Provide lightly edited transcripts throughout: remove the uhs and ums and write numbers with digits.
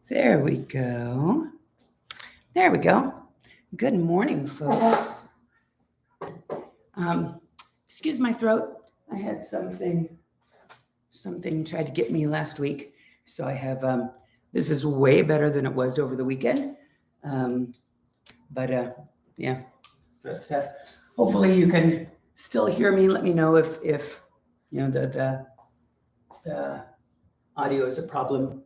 There we go. There we go. Good morning, folks. Excuse my throat. I had something tried to get me last week. So I have, this is way better than it was over the weekend. Yeah, throat stuff. Hopefully you can still hear me. Let me know if you know, the audio is a problem.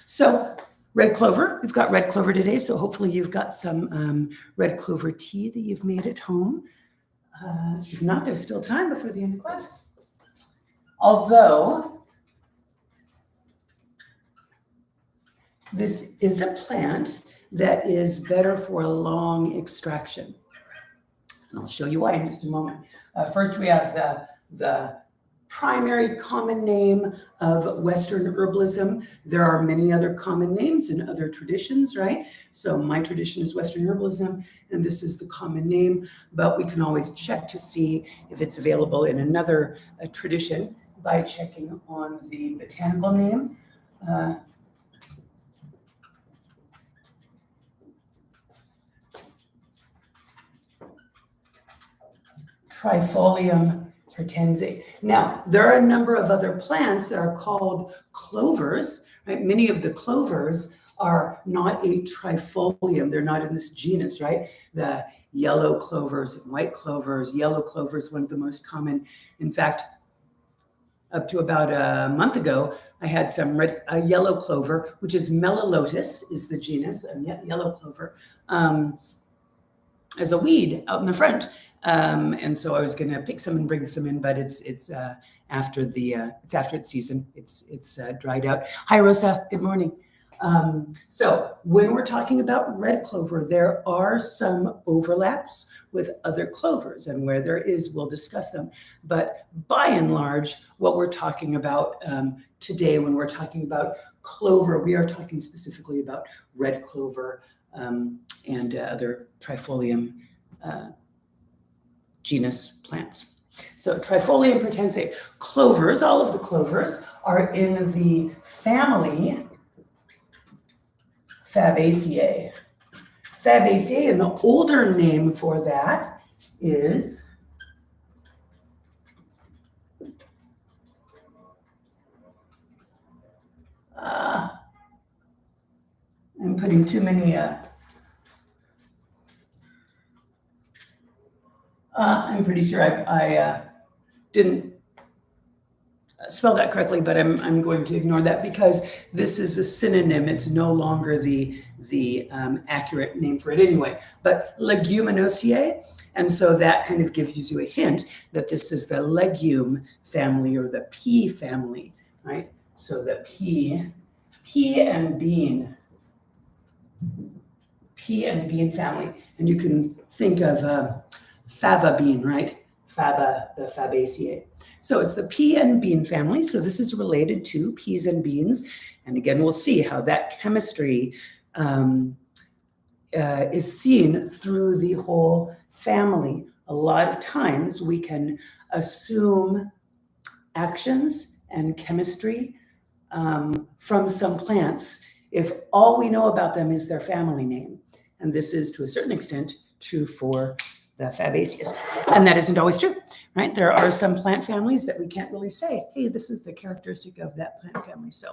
So red clover, we've got red clover today. So hopefully you've got some red clover tea that you've made at home. If not, there's still time before the end of class. Although this is a plant that is better for a long extraction. And I'll show you why in just a moment. First, we have the primary common name of Western herbalism. There are many other common names in other traditions, right? So my tradition is Western herbalism, and this is the common name, but we can always check to see if it's available in another tradition by checking on the botanical name. Trifolium hortense. Now, there are a number of other plants that are called clovers, right? Many of the clovers are not a trifolium. They're not in this genus, right? The yellow clovers and white clovers. Yellow clover is one of the most common. In fact, up to about a month ago, I had some a yellow clover, which is Mellilotus is the genus, and yellow clover, as a weed out in the front. And so I was going to pick some and bring some in, but it's after its season. It's dried out. Hi, Rosa. Good morning. So when we're talking about red clover, there are some overlaps with other clovers, and where there is, we'll discuss them. But by and large, what we're talking about today, when we're talking about clover, we are talking specifically about red clover and other trifolium genus plants. So Trifolium hortense, clovers, all of the clovers are in the family Fabaceae. Fabaceae, and the older name for that is I'm putting too many I'm pretty sure I didn't spell that correctly, but I'm going to ignore that because this is a synonym. It's no longer the accurate name for it anyway. But Leguminosae, and so that kind of gives you a hint that this is the legume family or the pea family, right? So the pea and bean family, and you can think of fava bean, right? Faba, the Fabaceae. So it's the pea and bean family. So this is related to peas and beans. And again, we'll see how that chemistry is seen through the whole family. A lot of times we can assume actions and chemistry from some plants if all we know about them is their family name. And this is to a certain extent true for the Fabaceae. And that isn't always true, right? There are some plant families that we can't really say, hey, this is the characteristic of that plant family. So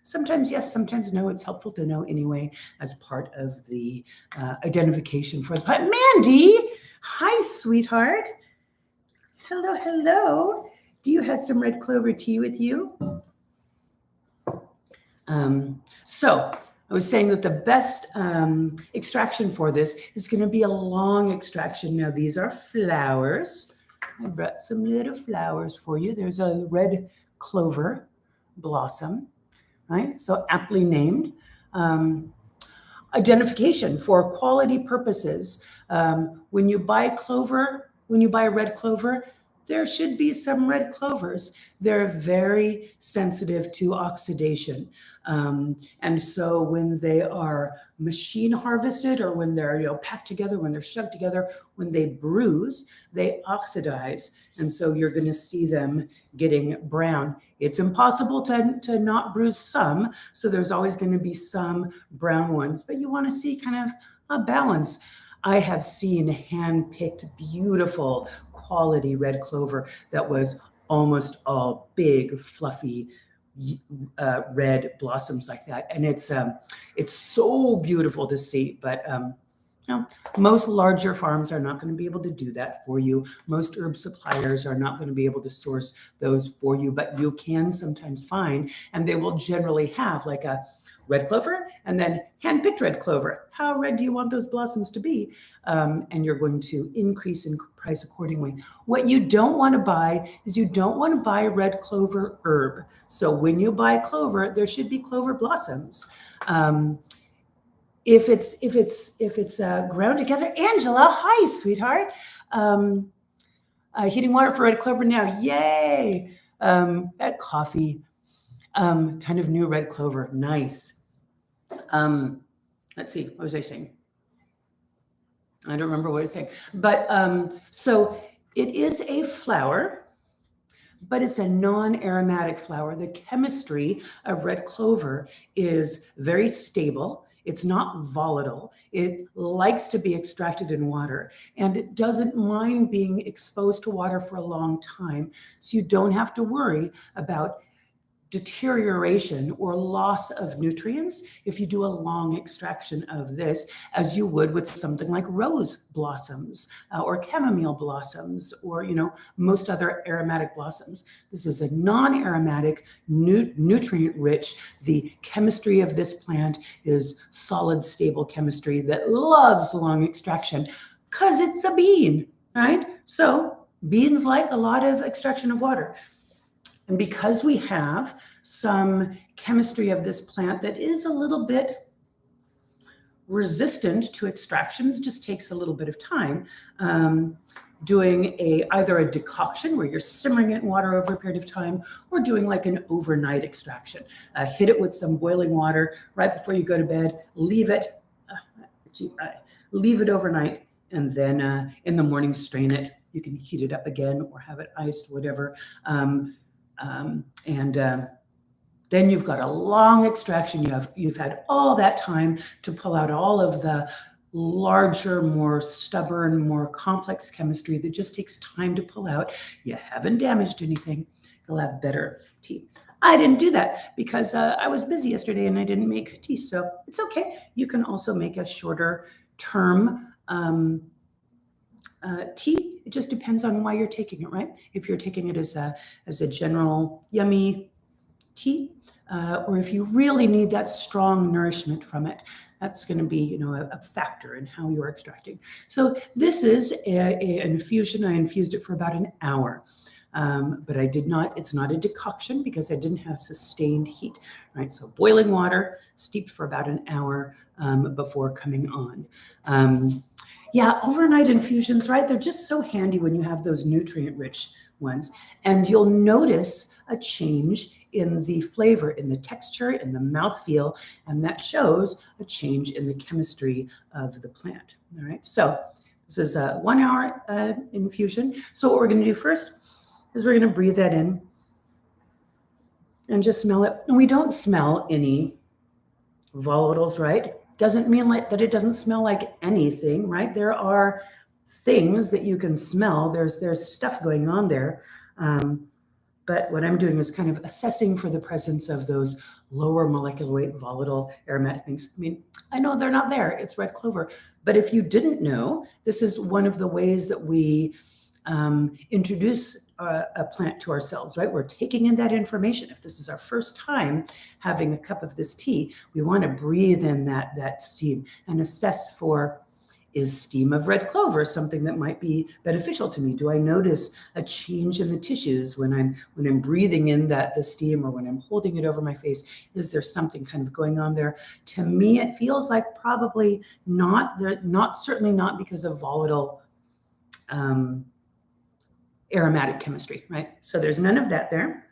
sometimes yes, sometimes no. It's helpful to know anyway as part of the identification for the plant. Mandy, hi, sweetheart. Hello, hello. Do you have some red clover tea with you? So I was saying that the best extraction for this is going to be a long extraction. Now, these are flowers. I brought some little flowers for you. There's a red clover blossom, right? So aptly named. Identification for quality purposes. When you buy red clover, there should be some red clovers. They're very sensitive to oxidation. And so when they are machine harvested, or when they're packed together, when they're shoved together, when they bruise, they oxidize. And so you're going to see them getting brown. It's impossible to not bruise some. So there's always going to be some brown ones, but you want to see kind of a balance. I have seen hand-picked, beautiful quality red clover that was almost all big, fluffy, red blossoms like that. And it's so beautiful to see, but most larger farms are not going to be able to do that for you. Most herb suppliers are not going to be able to source those for you, but you can sometimes find, and they will generally have like a red clover and then hand-picked red clover. How red do you want those blossoms to be? And you're going to increase in price accordingly. What you don't want to buy is you don't want to buy red clover herb. So when you buy clover, there should be clover blossoms. If it's ground together, Angela, hi, sweetheart. Heating water for red clover now, yay! That coffee, kind of new red clover, nice. Let's see, what was I saying? I don't remember what I was saying, but so it is a flower, but it's a non-aromatic flower. The chemistry of red clover is very stable. It's not volatile. It likes to be extracted in water, and it doesn't mind being exposed to water for a long time. So you don't have to worry about deterioration or loss of nutrients if you do a long extraction of this, as you would with something like rose blossoms or chamomile blossoms, or most other aromatic blossoms. This is a non-aromatic, nutrient-rich. The chemistry of this plant is solid, stable chemistry that loves long extraction because it's a bean, right? So beans like a lot of extraction of water. And because we have some chemistry of this plant that is a little bit resistant to extractions, just takes a little bit of time, doing either a decoction where you're simmering it in water over a period of time, or doing like an overnight extraction. Hit it with some boiling water right before you go to bed, leave it overnight, and then in the morning strain it. You can heat it up again or have it iced, whatever. Then you've got a long extraction. You've had all that time to pull out all of the larger, more stubborn, more complex chemistry that just takes time to pull out. You haven't damaged anything. You'll have better tea. I didn't do that because I was busy yesterday and I didn't make tea. So it's okay. You can also make a shorter term tea. It just depends on why you're taking it, right? If you're taking it as a general yummy tea, or if you really need that strong nourishment from it, that's going to be, a factor in how you're extracting. So this is an infusion. I infused it for about an hour, but it's not a decoction because I didn't have sustained heat, right? So boiling water, steeped for about an hour before coming on. Yeah, overnight infusions, right? They're just so handy when you have those nutrient-rich ones. And you'll notice a change in the flavor, in the texture, in the mouthfeel, and that shows a change in the chemistry of the plant. All right, so this is a 1 hour infusion. So what we're going to do first is we're going to breathe that in and just smell it. And we don't smell any volatiles, right? Doesn't mean that it doesn't smell like anything, right? There are things that you can smell. There's stuff going on there. But what I'm doing is kind of assessing for the presence of those lower molecular weight volatile aromatic things. I mean, I know they're not there. It's red clover. But if you didn't know, this is one of the ways that we introduce a plant to ourselves, right? We're taking in that information. If this is our first time having a cup of this tea, we want to breathe in that steam and assess for, is steam of red clover something that might be beneficial to me? Do I notice a change in the tissues when I'm breathing in the steam, or when I'm holding it over my face? Is there something kind of going on there? To me, it feels like probably not. Certainly not because of volatile aromatic chemistry, right? So there's none of that there.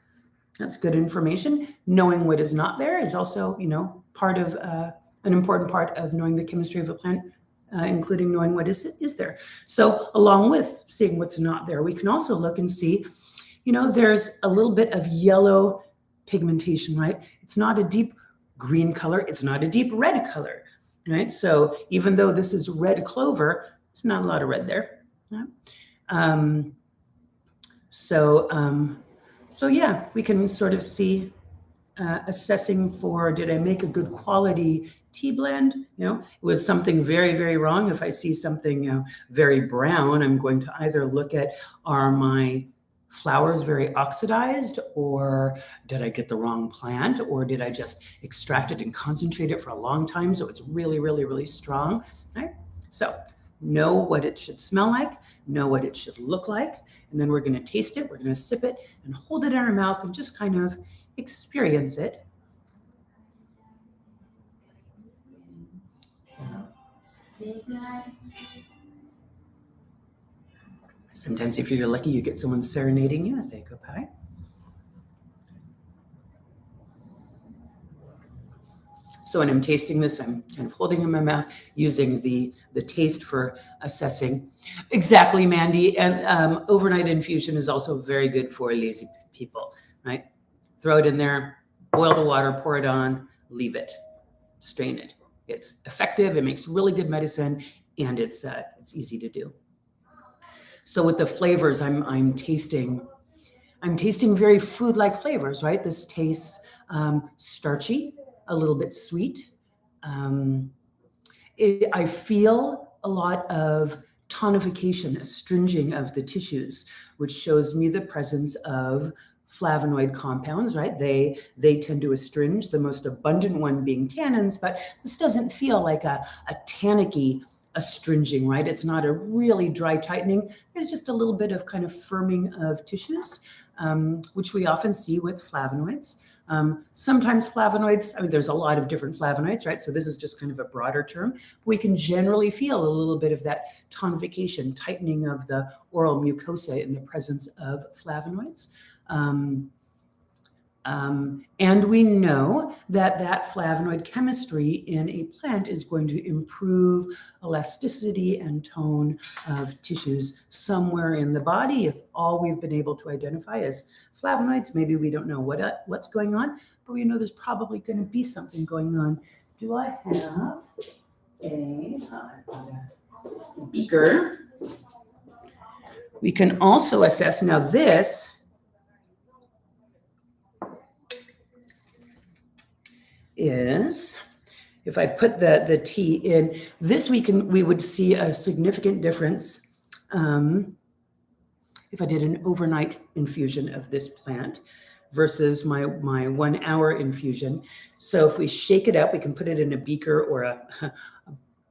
That's good information. Knowing what is not there is also, part of an important part of knowing the chemistry of a plant, including knowing what is there. So along with seeing what's not there, we can also look and see, there's a little bit of yellow pigmentation, right? It's not a deep green color. It's not a deep red color, right? So even though this is red clover, it's not a lot of red there. Right? So yeah, we can sort of see assessing for, did I make a good quality tea blend? Was something very, very wrong? If I see something very brown, I'm going to either look at, are my flowers very oxidized, or did I get the wrong plant, or did I just extract it and concentrate it for a long time so it's really, really, really strong? Right? So know what it should smell like, know what it should look like, and then we're going to taste it, we're going to sip it and hold it in our mouth and just kind of experience it. Sometimes if you're lucky, you get someone serenading you as they go by. So when I'm tasting this, I'm kind of holding it in my mouth, using the taste for assessing. Exactly, Mandy. And overnight infusion is also very good for lazy people, right? Throw it in there, boil the water, pour it on, leave it, strain it. It's effective, it makes really good medicine, and it's easy to do. So with the flavors, I'm tasting very food-like flavors, right? This tastes starchy, a little bit sweet. I feel a lot of tonification, astringing of the tissues, which shows me the presence of flavonoid compounds, right? They tend to astringe, the most abundant one being tannins, but this doesn't feel like a tannicky astringing, right? It's not a really dry tightening. There's just a little bit of kind of firming of tissues, which we often see with flavonoids. Sometimes flavonoids, there's a lot of different flavonoids, right? So this is just kind of a broader term. We can generally feel a little bit of that tonification, tightening of the oral mucosa in the presence of flavonoids. And we know that flavonoid chemistry in a plant is going to improve elasticity and tone of tissues somewhere in the body. If all we've been able to identify is flavonoids, maybe we don't know what's going on, but we know there's probably going to be something going on. Do I have a beaker? We can also assess, now this is, if I put the tea in, this we would see a significant difference if I did an overnight infusion of this plant versus my 1 hour infusion. So if we shake it up, we can put it in a beaker, or a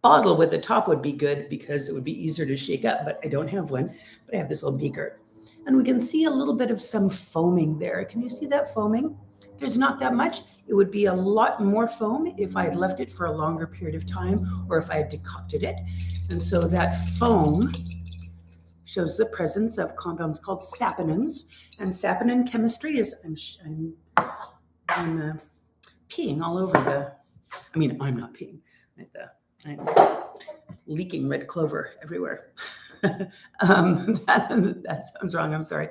bottle with the top would be good because it would be easier to shake up, but I don't have one, but I have this little beaker. And we can see a little bit of some foaming there. Can you see that foaming? There's not that much. It would be a lot more foam if I had left it for a longer period of time, or if I had decocted it. And so that foam shows the presence of compounds called saponins. And saponin chemistry is, I'm peeing all over I'm not peeing. I'm leaking red clover everywhere. That sounds wrong, I'm sorry.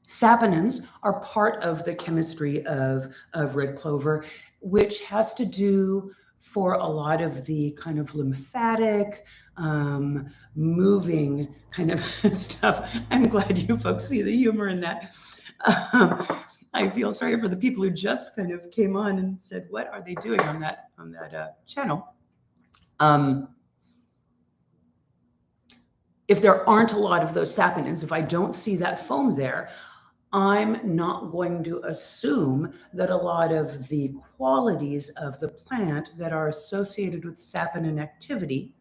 Saponins are part of the chemistry of red clover, which has to do for a lot of the kind of lymphatic, moving kind of stuff. I'm glad you folks see the humor in that. I feel sorry for the people who just kind of came on and said, what are they doing on that channel? If there aren't a lot of those saponins, if I don't see that foam there, I'm not going to assume that a lot of the qualities of the plant that are associated with saponin activity,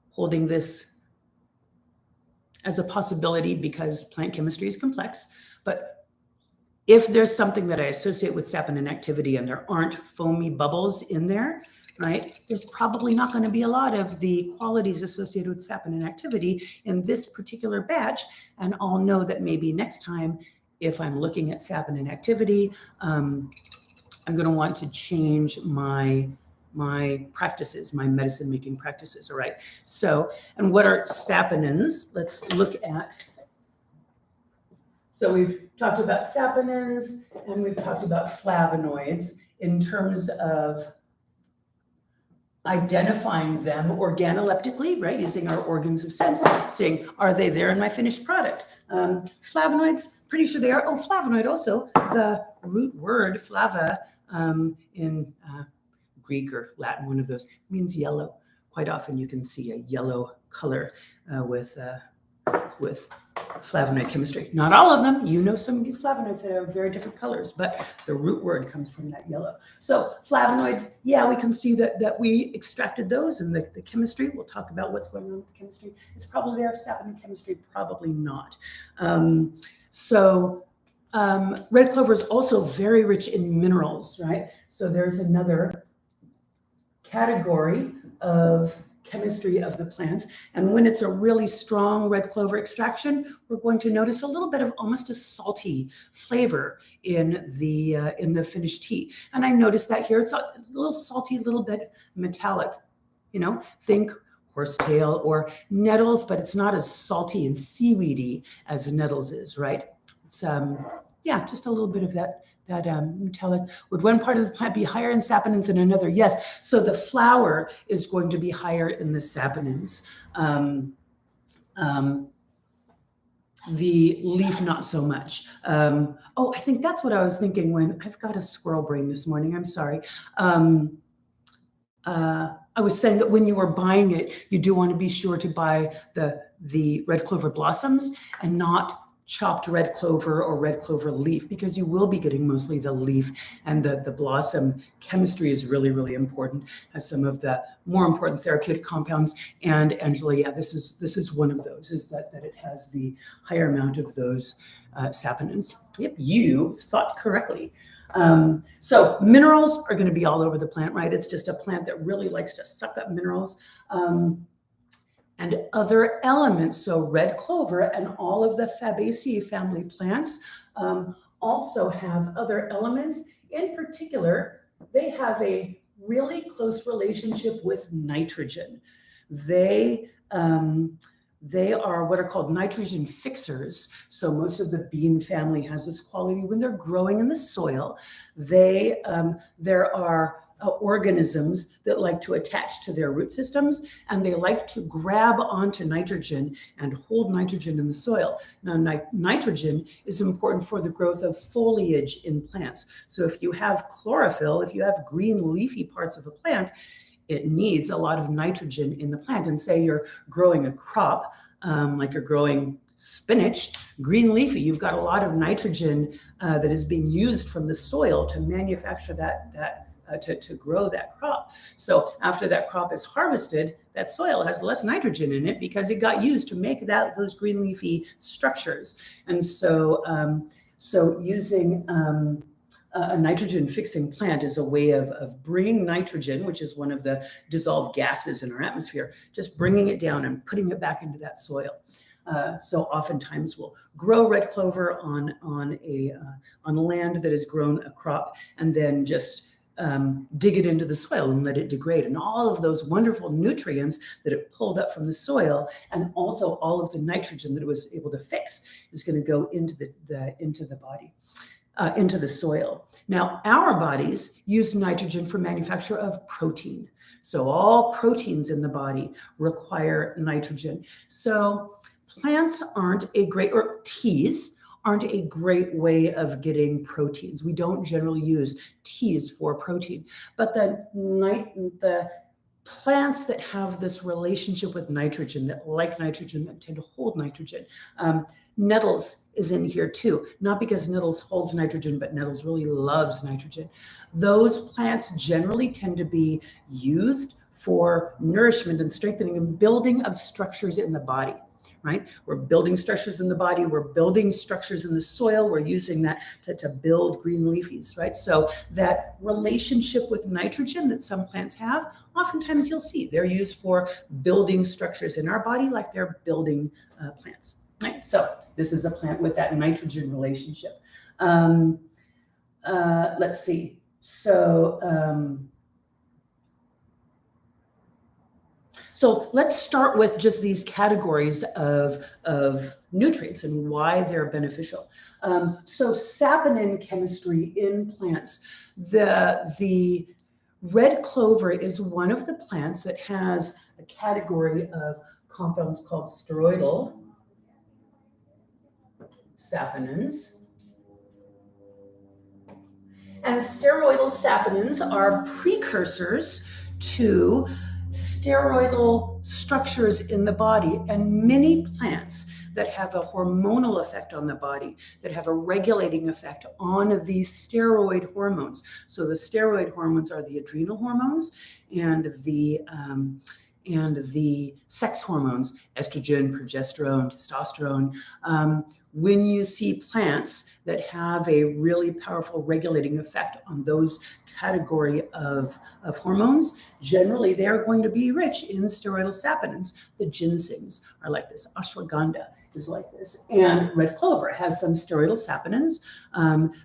holding this as a possibility because plant chemistry is complex, but if there's something that I associate with saponin activity and there aren't foamy bubbles in there, right? There's probably not going to be a lot of the qualities associated with saponin activity in this particular batch. And I'll know that maybe next time, if I'm looking at saponin activity, I'm going to want to change my practices, my medicine making practices. All right. So, and what are saponins? Let's look at. So we've talked about saponins and we've talked about flavonoids in terms of identifying them organoleptically, right? Using our organs of sense, saying, are they there in my finished product? Flavonoids, pretty sure they are. Oh, flavonoid also, the root word flava in Greek or Latin, one of those, means yellow. Quite often you can see a yellow color with flavonoid chemistry. Not all of them. You know some flavonoids that have very different colors, but the root word comes from that yellow. So flavonoids, yeah, we can see that we extracted those in the chemistry. We'll talk about what's going on with the chemistry. It's probably there. Saponin chemistry, probably not. Red clover is also very rich in minerals, right? So there's another category of chemistry of the plants. And when it's a really strong red clover extraction, we're going to notice a little bit of almost a salty flavor in the finished tea. And I noticed that here. It's a little salty, a little bit metallic. You know, think horsetail or nettles, but it's not as salty and seaweedy as nettles is, right? It's just a little bit of that metallic. Would one part of the plant be higher in saponins than another? Yes. So the flower is going to be higher in the saponins. The leaf, not so much. I think that's what I was thinking when I've got a squirrel brain this morning. I'm sorry. I was saying that when you were buying it, you do want to be sure to buy the red clover blossoms and not chopped red clover or red clover leaf, because you will be getting mostly the leaf, and the blossom chemistry is really, really important, has some of the more important therapeutic compounds. And Angela, yeah, this is one of those, is that it has the higher amount of those saponins. Yep, you thought correctly. So minerals are going to be all over the plant, right? It's just a plant that really likes to suck up minerals. And other elements, so red clover and all of the Fabaceae family plants also have other elements. In particular, they have a really close relationship with nitrogen. They are what are called nitrogen fixers. So most of the bean family has this quality when they're growing in the soil. There are organisms that like to attach to their root systems, and they like to grab onto nitrogen and hold nitrogen in the soil. Now, nitrogen is important for the growth of foliage in plants. So if you have chlorophyll, if you have green leafy parts of a plant, it needs a lot of nitrogen in the plant. And say you're growing a crop, like you're growing spinach, green leafy, you've got a lot of nitrogen that is being used from the soil to manufacture to grow that crop. So after that crop is harvested, that soil has less nitrogen in it because it got used to make those green leafy structures. And so using a nitrogen fixing plant is a way of bringing nitrogen, which is one of the dissolved gases in our atmosphere, just bringing it down and putting it back into that soil. So oftentimes we'll grow red clover on land that has grown a crop, and then just dig it into the soil and let it degrade. And all of those wonderful nutrients that it pulled up from the soil, and also all of the nitrogen that it was able to fix, is going to go into the body. Into the soil. Now, our bodies use nitrogen for manufacture of protein. So all proteins in the body require nitrogen. So plants teas aren't a great way of getting proteins. We don't generally use teas for protein, but the plants that have this relationship with nitrogen, that like nitrogen, that tend to hold nitrogen. Nettles is in here too, not because nettles holds nitrogen, but nettles really loves nitrogen. Those plants generally tend to be used for nourishment and strengthening and building of structures in the body, right? We're building structures in the body, we're building structures in the soil, we're using that to build green leafies, right? So that relationship with nitrogen that some plants have, oftentimes you'll see they're used for building structures in our body like they're building plants, right? So this is a plant with that nitrogen relationship. Let's see. So let's start with just these categories of nutrients and why they're beneficial. So saponin chemistry in plants. The red clover is one of the plants that has a category of compounds called steroidal saponins. And steroidal saponins are precursors to steroidal structures in the body, and many plants that have a hormonal effect on the body, that have a regulating effect on these steroid hormones. So the steroid hormones are the adrenal hormones and the sex hormones, estrogen, progesterone, testosterone. When you see plants that have a really powerful regulating effect on those category of hormones, generally they're going to be rich in steroidal saponins. The ginsengs are like this, ashwagandha is like this, and red clover has some steroidal saponins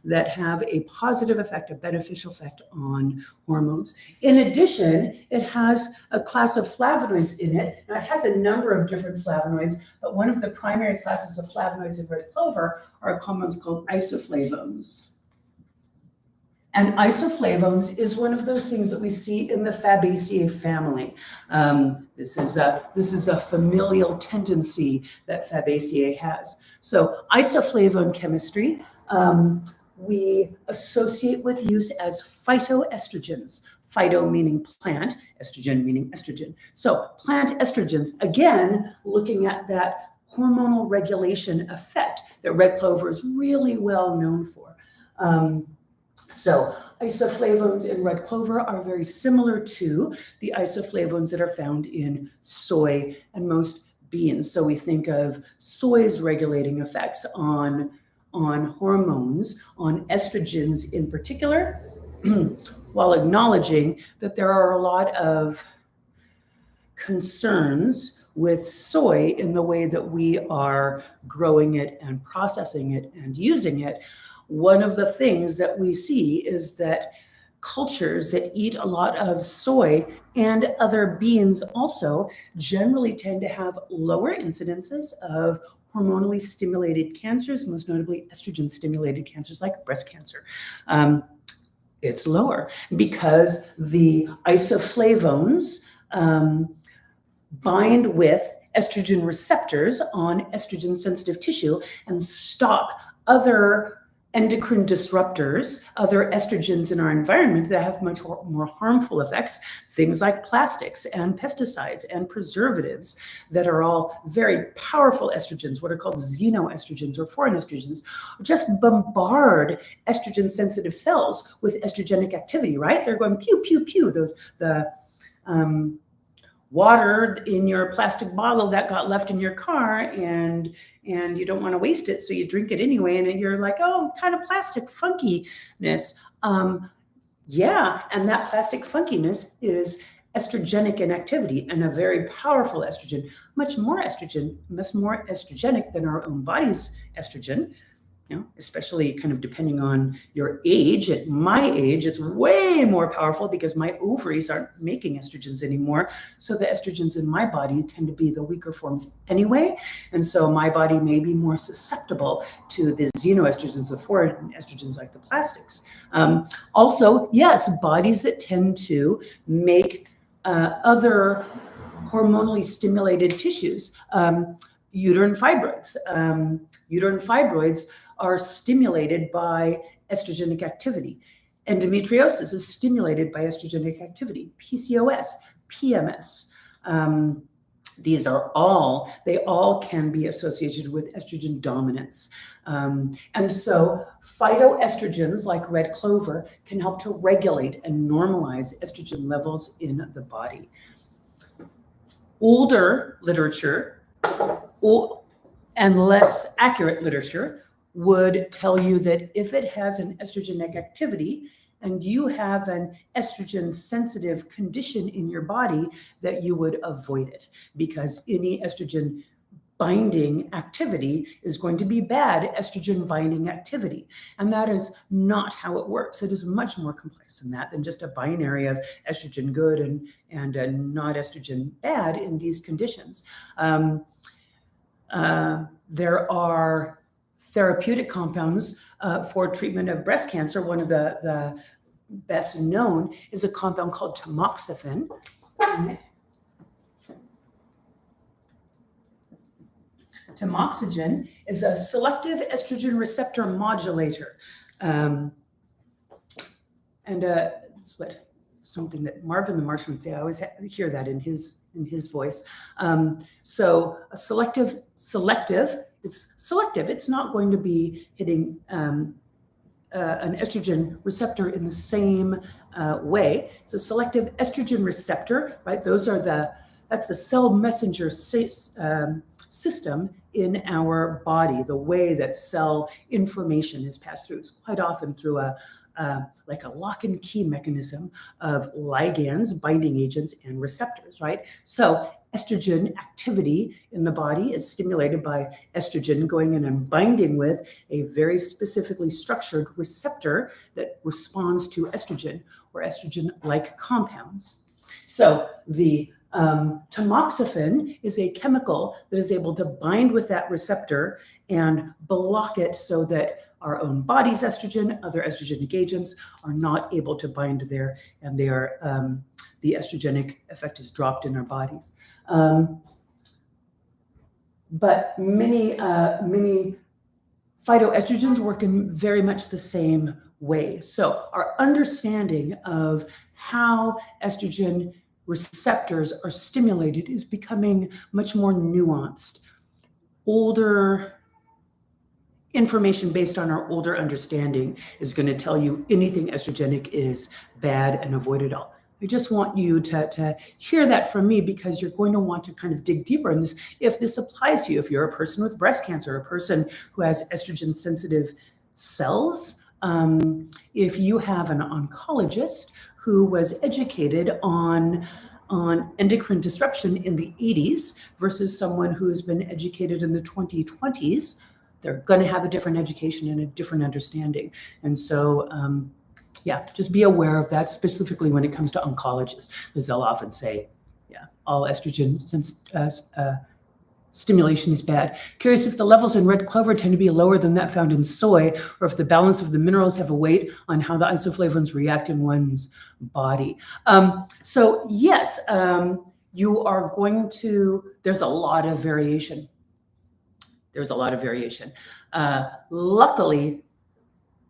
that have a positive effect, a beneficial effect on hormones. In addition, it has a class of flavonoids in it. Now, it has a number of different flavonoids, but one of the primary classes of flavonoids in red clover are compounds called isoflavones. And isoflavones is one of those things that we see in the Fabaceae family. This is a familial tendency that Fabaceae has. So isoflavone chemistry, we associate with use as phytoestrogens. Phyto meaning plant, estrogen meaning estrogen. So plant estrogens, again, looking at that hormonal regulation effect that red clover is really well known for. So isoflavones in red clover are very similar to the isoflavones that are found in soy and most beans. So we think of soy's regulating effects on hormones, on estrogens in particular, while acknowledging that there are a lot of concerns with soy in the way that we are growing it and processing it and using it. One of the things that we see is that cultures that eat a lot of soy and other beans also generally tend to have lower incidences of hormonally stimulated cancers, most notably estrogen stimulated cancers like breast cancer. It's lower because the isoflavones bind with estrogen receptors on estrogen sensitive tissue and stop other endocrine disruptors, other estrogens in our environment that have much more harmful effects, things like plastics and pesticides and preservatives that are all very powerful estrogens, what are called xenoestrogens or foreign estrogens, just bombard estrogen sensitive cells with estrogenic activity, right? They're going pew, pew, pew. The water in your plastic bottle that got left in your car and you don't want to waste it, so you drink it anyway, and you're like, oh, kind of plastic funkiness. Yeah, and that plastic funkiness is estrogenic in activity and a very powerful estrogen, much more estrogenic than our own body's estrogen. You know, especially kind of depending on your age. At my age, it's way more powerful because my ovaries aren't making estrogens anymore. So the estrogens in my body tend to be the weaker forms anyway. And so my body may be more susceptible to the xenoestrogens, the foreign estrogens like the plastics. Also, yes, bodies that tend to make other hormonally stimulated tissues, uterine fibroids. Uterine fibroids are stimulated by estrogenic activity. Endometriosis is stimulated by estrogenic activity. PCOS, PMS. They all can be associated with estrogen dominance. And so phytoestrogens like red clover can help to regulate and normalize estrogen levels in the body. Older literature and less accurate literature would tell you that if it has an estrogenic activity and you have an estrogen sensitive condition in your body, that you would avoid it, because any estrogen binding activity is going to be bad estrogen binding activity. And that is not how it works. It is much more complex than that, than just a binary of estrogen good and not estrogen bad in these conditions. There are therapeutic compounds for treatment of breast cancer. One of the best known is a compound called tamoxifen. Tamoxifen is a selective estrogen receptor modulator. It's something that Marvin the Martian would say. I always hear that in his voice. So a selective, it's selective. It's not going to be hitting an estrogen receptor in the same way. It's a selective estrogen receptor, right? That's the cell messenger system in our body, the way that cell information is passed through. It's quite often through like a lock and key mechanism of ligands, binding agents, and receptors, right? So estrogen activity in the body is stimulated by estrogen going in and binding with a very specifically structured receptor that responds to estrogen or estrogen-like compounds. So the tamoxifen is a chemical that is able to bind with that receptor and block it so that our own body's estrogen, other estrogenic agents are not able to bind there, and they are the estrogenic effect is dropped in our bodies. But many phytoestrogens work in very much the same way. So our understanding of how estrogen receptors are stimulated is becoming much more nuanced. Older information based on our older understanding is going to tell you anything estrogenic is bad and avoid it all. I just want you to hear that from me, because you're going to want to kind of dig deeper in this if this applies to you. If you're a person with breast cancer, a person who has estrogen sensitive cells, if you have an oncologist who was educated on endocrine disruption in the 80s versus someone who has been educated in the 2020s, they're going to have a different education and a different understanding. And so, just be aware of that, specifically when it comes to oncologists, because they'll often say, all estrogen stimulation is bad. Curious if the levels in red clover tend to be lower than that found in soy, or if the balance of the minerals have a weight on how the isoflavones react in one's body. So yes, you are going to, there's a lot of variation. Luckily,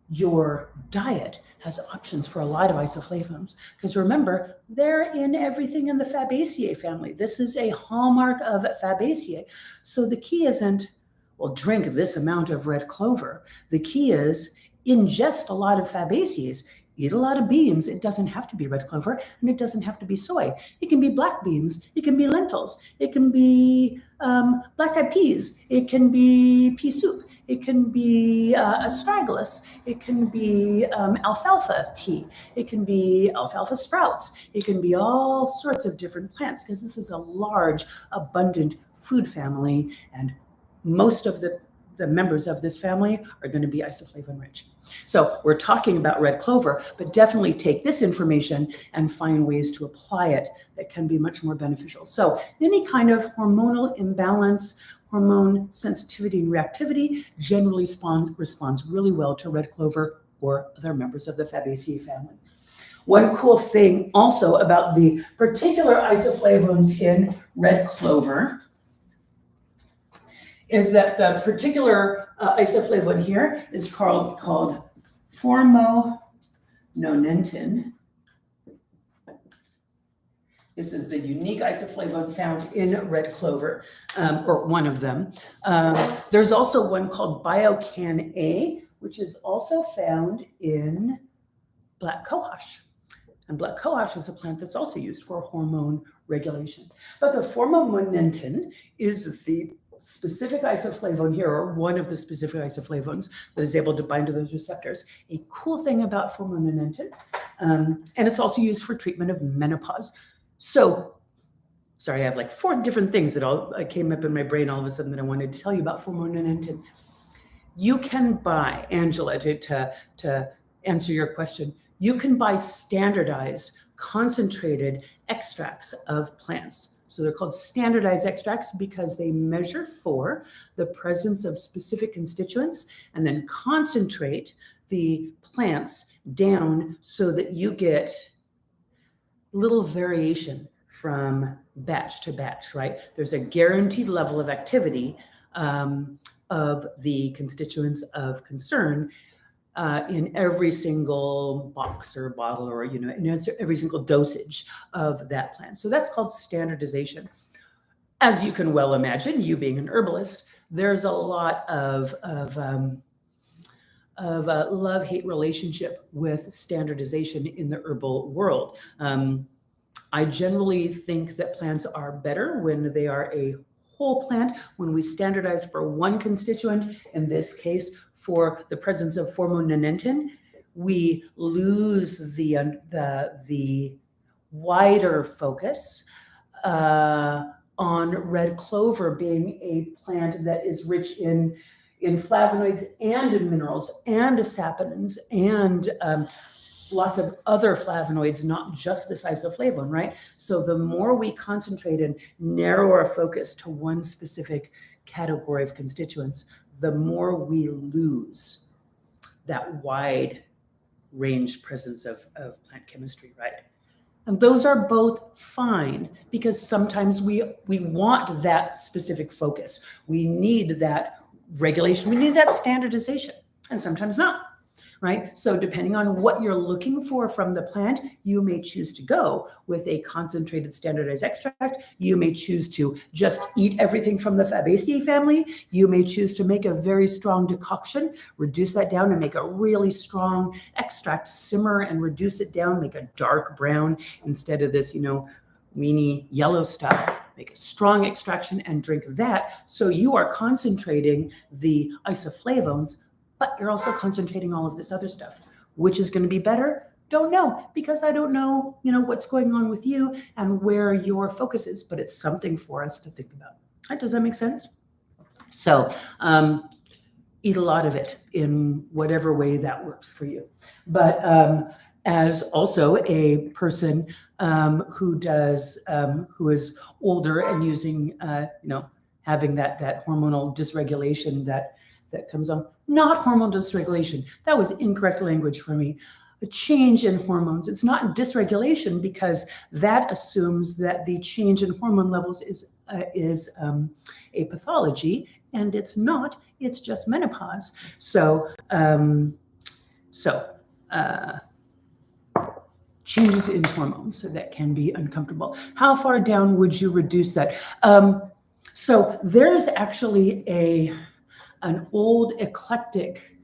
your diet has options for a lot of isoflavones, because remember, they're in everything in the Fabaceae family. This is a hallmark of Fabaceae. So the key isn't, well, drink this amount of red clover. The key is ingest a lot of Fabaceaes. Eat a lot of beans. It doesn't have to be red clover, and it doesn't have to be soy. It can be black beans. It can be lentils. It can be black-eyed peas. It can be pea soup. It can be astragalus. It can be alfalfa tea. It can be alfalfa sprouts. It can be all sorts of different plants, because this is a large, abundant food family, and most of the members of this family are going to be isoflavone rich. So we're talking about red clover, but definitely take this information and find ways to apply it that can be much more beneficial. So any kind of hormonal imbalance, hormone sensitivity and reactivity generally responds really well to red clover or other members of the Fabaceae family. One cool thing also about the particular isoflavones in red clover is that the particular isoflavone here is called formaminonin. This is the unique isoflavone found in red clover, or one of them. There's also one called Biocan A, which is also found in black cohosh. And black cohosh is a plant that's also used for hormone regulation. But the formaminonin is the specific isoflavone here, or one of the specific isoflavones that is able to bind to those receptors. A cool thing about formonenentin, and it's also used for treatment of menopause. So, sorry, I have like 4 different things that came up in my brain all of a sudden that I wanted to tell you about formonenentin. You can buy, Angela, to answer your question, you can buy standardized, concentrated extracts of plants. So they're called standardized extracts because they measure for the presence of specific constituents and then concentrate the plants down so that you get little variation from batch to batch, right? There's a guaranteed level of activity of the constituents of concern in every single box or bottle, or in every single dosage of that plant. So that's called standardization. As you can well imagine, you being an herbalist, there's a lot of love-hate relationship with standardization in the herbal world. I generally think that plants are better when they are a whole plant. When we standardize for one constituent, in this case for the presence of formonenentin, we lose the wider focus on red clover being a plant that is rich in flavonoids and in minerals and saponins and lots of other flavonoids, not just this isoflavone, right? So the more we concentrate and narrow our focus to one specific category of constituents, the more we lose that wide range presence of plant chemistry, right? And those are both fine because sometimes we want that specific focus. We need that regulation. We need that standardization, and sometimes not. Right? So depending on what you're looking for from the plant, you may choose to go with a concentrated standardized extract. You may choose to just eat everything from the Fabaceae family. You may choose to make a very strong decoction, reduce that down and make a really strong extract, simmer and reduce it down, make a dark brown instead of this, weeny yellow stuff. Make a strong extraction and drink that. So you are concentrating the isoflavones, but you're also concentrating all of this other stuff. Which is going to be better? Don't know, because I don't know, what's going on with you and where your focus is, but it's something for us to think about. Right? Does that make sense? So eat a lot of it in whatever way that works for you. But as also a person who is older and using, having that hormonal dysregulation that comes on. Not hormonal dysregulation. That was incorrect language for me. A change in hormones. It's not dysregulation because that assumes that the change in hormone levels is a pathology, and it's not. It's just menopause. So changes in hormones that can be uncomfortable. How far down would you reduce that? So there's actually an old eclectic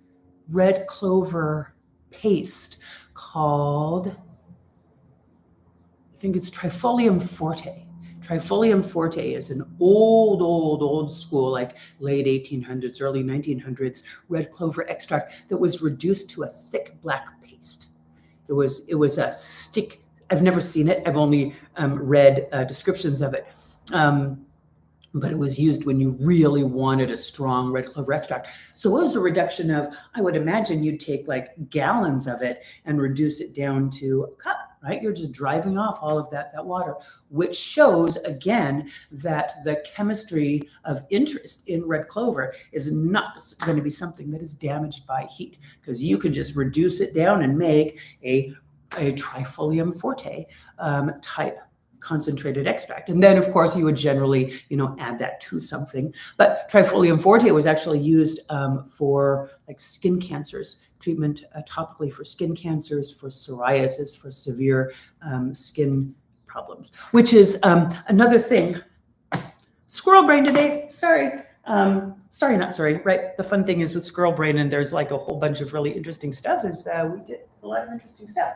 red clover paste called, I think it's Trifolium forte. Trifolium forte is an old school, like late 1800s, early 1900s red clover extract that was reduced to a thick black paste. It was a stick. I've never seen it. I've only read descriptions of it. But it was used when you really wanted a strong red clover extract. So it was a reduction of, I would imagine you'd take like gallons of it and reduce it down to a cup, right? You're just driving off all of that water, which shows again that the chemistry of interest in red clover is not going to be something that is damaged by heat, because you can just reduce it down and make a Trifolium forte type concentrated extract. And then of course you would generally, add that to something. But Trifolium forte was actually used for like skin cancers, treatment topically for skin cancers, for psoriasis, for severe skin problems, which is another thing. Squirrel brain today, sorry. Not sorry, right? The fun thing is with squirrel brain, and there's like a whole bunch of really interesting stuff, is we get a lot of interesting stuff.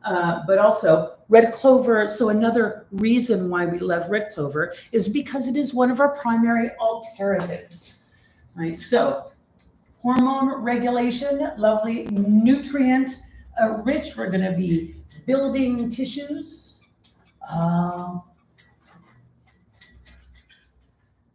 but also red clover. So another reason why we love red clover is because it is one of our primary alternatives, right? So hormone regulation, lovely, nutrient rich. We're going to be building tissues.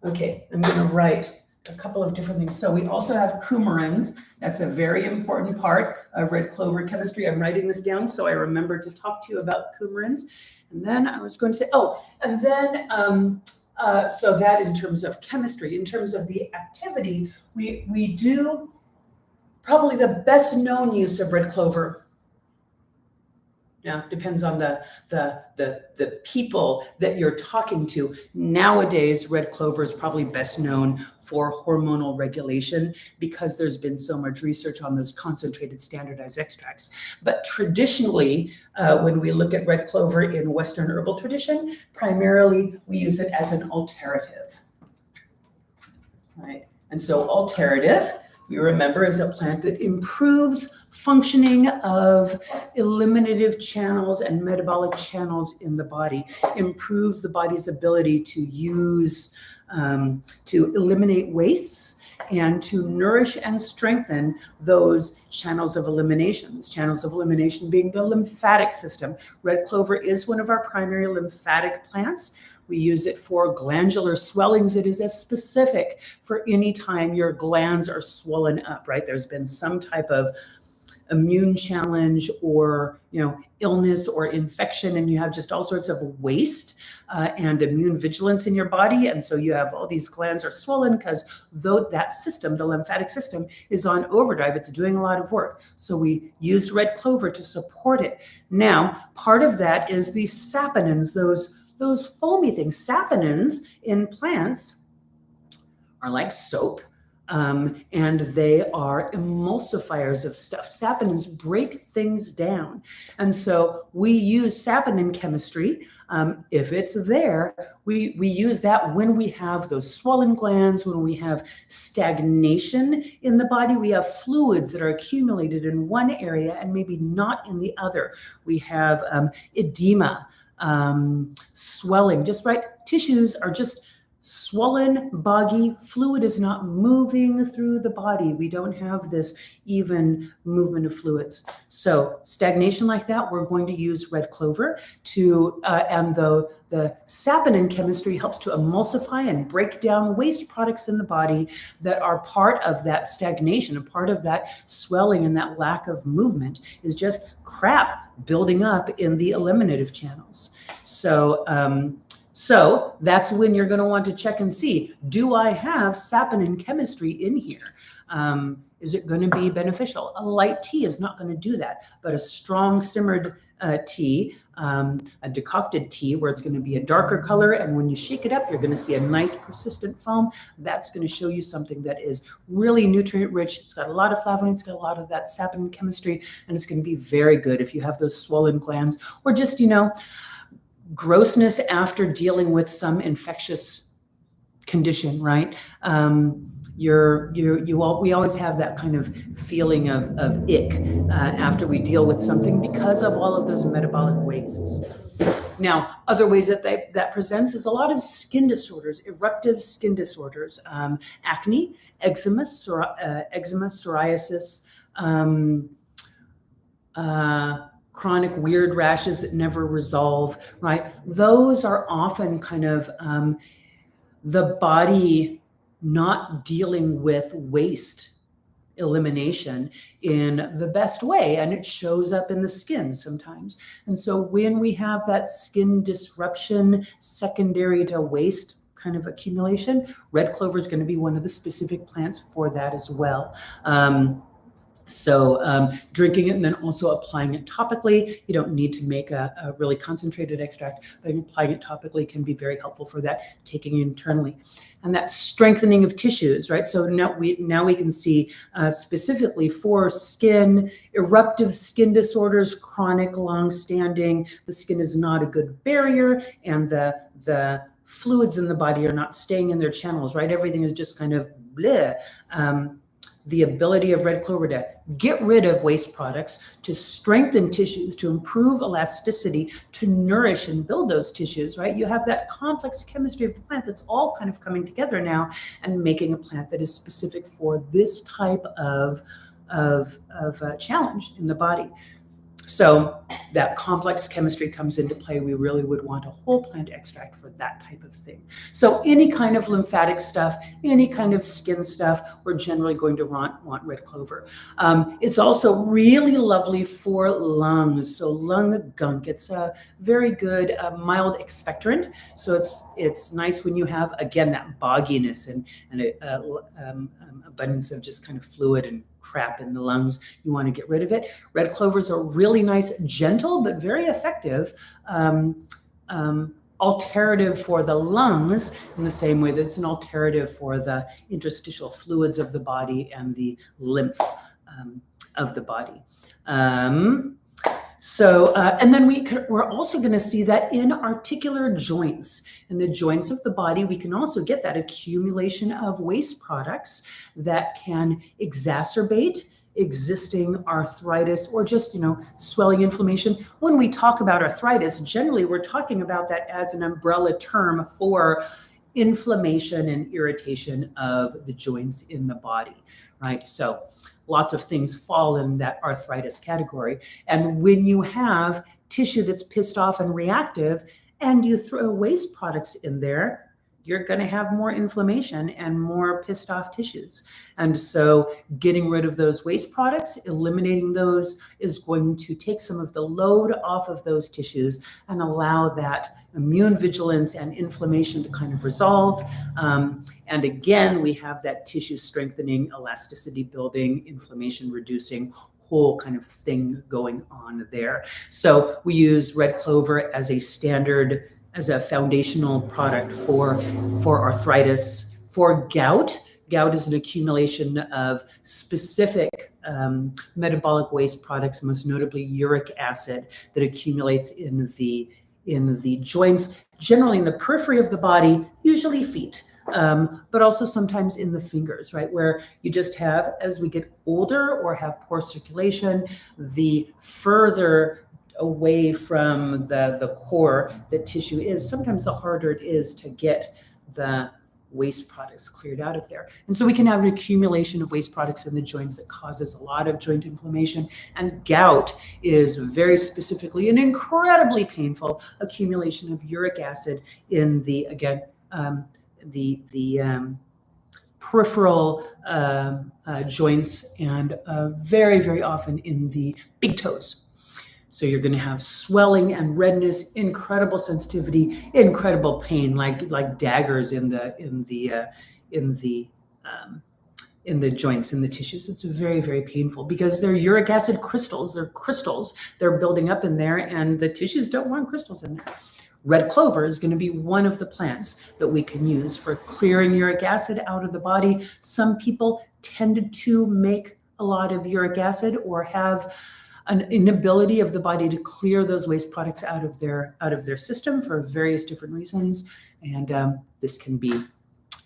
Okay, I'm going to write a couple of different things. So we also have coumarins. That's a very important part of red clover chemistry. I'm writing this down so I remember to talk to you about coumarins. And then I was going to say, so that in terms of chemistry. In terms of the activity, we do probably the best known use of red clover. Now, depends on the people that you're talking to. Nowadays, red clover is probably best known for hormonal regulation because there's been so much research on those concentrated standardized extracts. But traditionally, when we look at red clover in Western herbal tradition, primarily we use it as an alterative, right? And so alterative, we remember, is a plant that improves functioning of eliminative channels and metabolic channels in the body, improves the body's ability to use, to eliminate wastes and to nourish and strengthen those channels of elimination. These channels of elimination being the lymphatic system. Red clover is one of our primary lymphatic plants. We use it for glandular swellings. It is as specific for any time your glands are swollen up, right? There's been some type of immune challenge or illness or infection, and you have just all sorts of waste and immune vigilance in your body, and so you have all these glands are swollen because that system, the lymphatic system, is on overdrive. It's doing a lot of work, so we use red clover to support it. Now, part of that is the saponins, those foamy things. Saponins in plants are like soap. And they are emulsifiers of stuff. Saponins break things down. And so we use saponin chemistry. If it's there, we use that when we have those swollen glands, when we have stagnation in the body, we have fluids that are accumulated in one area and maybe not in the other. We have edema, swelling, just right. Tissues are just swollen, boggy, fluid is not moving through the body. We don't have this even movement of fluids. So stagnation like that, we're going to use red clover to, and the saponin chemistry helps to emulsify and break down waste products in the body that are part of that stagnation, a part of that swelling and that lack of movement is just crap building up in the eliminative channels. So that's when you're going to want to check and see, do I have saponin chemistry in here? Is it going to be beneficial? A light tea is not going to do that, but a strong simmered tea, a decocted tea where it's going to be a darker color, and when you shake it up, you're going to see a nice persistent foam. That's going to show you something that is really nutrient rich. It's got a lot of flavonoids, it's got a lot of that saponin chemistry, and it's going to be very good if you have those swollen glands or just, grossness after dealing with some infectious condition, right? We always have that kind of feeling of ick after we deal with something because of all of those metabolic wastes. Now, other ways that presents is a lot of skin disorders, eruptive skin disorders, acne, eczema, psoriasis, chronic weird rashes that never resolve, right? Those are often kind of the body not dealing with waste elimination in the best way, and it shows up in the skin sometimes. And so when we have that skin disruption secondary to waste kind of accumulation, red clover is going to be one of the specific plants for that as well. So drinking it and then also applying it topically. You don't need to make a really concentrated extract, but applying it topically can be very helpful for that, taking it internally. And that strengthening of tissues, right? So now we can see specifically for skin, eruptive skin disorders, chronic, long-standing, the skin is not a good barrier, and the fluids in the body are not staying in their channels, right? Everything is just kind of bleh. the ability of red clover to get rid of waste products, to strengthen tissues, to improve elasticity, to nourish and build those tissues, right? You have that complex chemistry of the plant that's all kind of coming together now and making a plant that is specific for this type of challenge in the body. So that complex chemistry comes into play. We really would want a whole plant extract for that type of thing. So any kind of lymphatic stuff, any kind of skin stuff, we're generally going to want red clover. It's also really lovely for lungs. So lung gunk, it's a very good mild expectorant. So it's nice when you have, again, that bogginess and abundance of just kind of fluid and crap in the lungs. You want to get rid of it. Red clovers are really nice, gentle, but very effective alternative for the lungs, in the same way that it's an alternative for the interstitial fluids of the body and the lymph of the body. And then we're also going to see that in articular joints. In the joints of the body, we can also get that accumulation of waste products that can exacerbate existing arthritis or just, swelling inflammation. When we talk about arthritis, generally we're talking about that as an umbrella term for inflammation and irritation of the joints in the body, right? So lots of things fall in that arthritis category. And when you have tissue that's pissed off and reactive and you throw waste products in there, you're going to have more inflammation and more pissed off tissues. And so getting rid of those waste products, eliminating those, is going to take some of the load off of those tissues and allow that immune vigilance and inflammation to kind of resolve. And again, we have that tissue strengthening, elasticity building, inflammation reducing, whole kind of thing going on there. So we use red clover as a standard, as a foundational product for arthritis. For gout, gout is an accumulation of specific metabolic waste products, most notably uric acid, that accumulates in the joints, generally in the periphery of the body, usually feet, but also sometimes in the fingers, right? Where you just have, as we get older or have poor circulation, the further away from the core that tissue is, sometimes the harder it is to get the waste products cleared out of there. And so we can have an accumulation of waste products in the joints that causes a lot of joint inflammation. And gout is very specifically an incredibly painful accumulation of uric acid in the, again, the peripheral joints, and very, very often in the big toes. So you're going to have swelling and redness, incredible sensitivity, incredible pain, like daggers in the joints, in the tissues. It's very, very painful because they're uric acid crystals. They're crystals. They're building up in there, and the tissues don't want crystals in there. Red clover is going to be one of the plants that we can use for clearing uric acid out of the body. Some people tended to make a lot of uric acid or have an inability of the body to clear those waste products out of their system for various different reasons, and this can be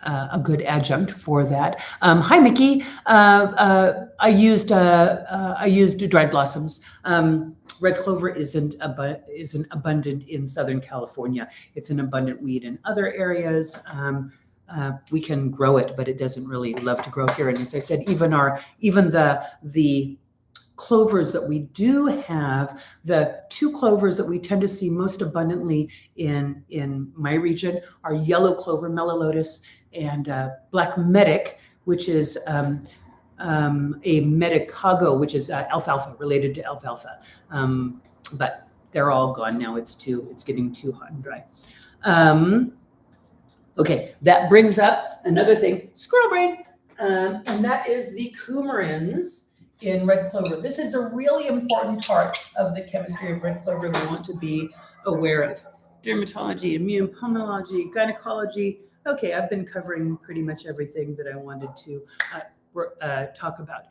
a good adjunct for that. Hi, Mickey. I used dried blossoms. Red clover isn't abundant in Southern California. It's an abundant weed in other areas. We can grow it, but it doesn't really love to grow here. And as I said, even the clovers that we do have, the two clovers that we tend to see most abundantly in my region are yellow clover, mellolotus, and black medic, which is a medicago, which is alfalfa, related to alfalfa. But they're all gone now. It's getting too hot and dry. Okay, that brings up another thing, squirrel brain, and that is the coumarins in red clover. This is a really important part of the chemistry of red clover we want to be aware of. Dermatology, immune pulmonology, gynecology. Okay, I've been covering pretty much everything that I wanted to talk about.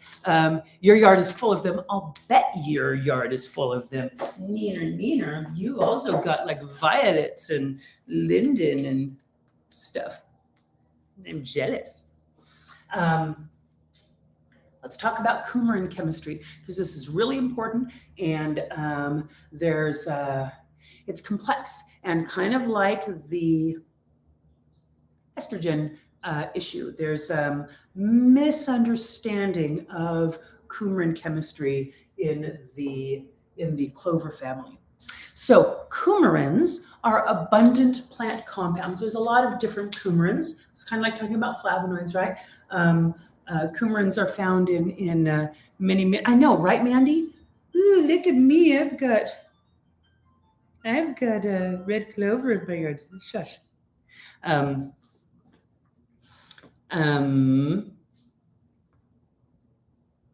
Your yard is full of them. I'll bet your yard is full of them. Neener, you also got like violets and linden and stuff. I'm jealous. let's talk about coumarin chemistry, because this is really important, and it's complex, and kind of like the estrogen issue. There's misunderstanding of coumarin chemistry in the clover family. So coumarins are abundant plant compounds. There's a lot of different coumarins. It's kind of like talking about flavonoids, right? Coumarins are found in many. I know, right, Mandy? Ooh, look at me! I've got a red clover in my yard. Shush.